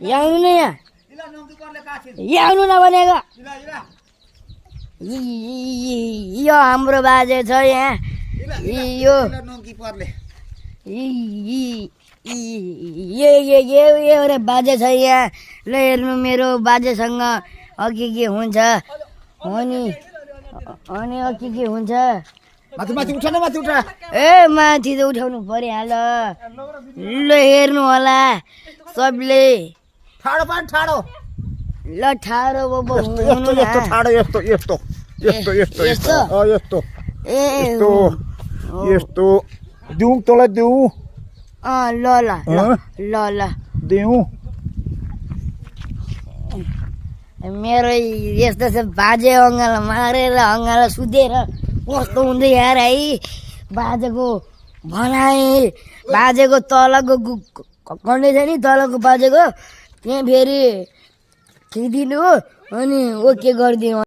यहाँ आउनु न यहाँ यहाँ आउनु नभनेको यो हाम्रो बाजे छ यहाँ यो एउटा बाजे छ यहाँ ल हेर्नु मेरो बाजेसँग अघि के हुन्छ अनि के हुन्छ माथि माथि उठ न माथि उठ ए माथि त उठाउनु परिहाल्यो ल हेर्नु होला सबले ठाडो पान ठाडो ल ठाडो यस्तो यस्तो ठाडो यस्तो यस्तो यस्तो यस्तो यस्तो यस्तो ए यस्तो दिउँ तँलाई दिउँ ल ल ल ल दिउँ मेरो यस्तो छ बाजे अङ्गालो मारेर अङ्गालो सुतेर कस्तो हुन्छ यार है बाजेको भनाइ बाजेको तलको कन्डे छ नि तलको बाजेको त्यहाँ फेरि खिदिनु अनि ओके गरिदिनु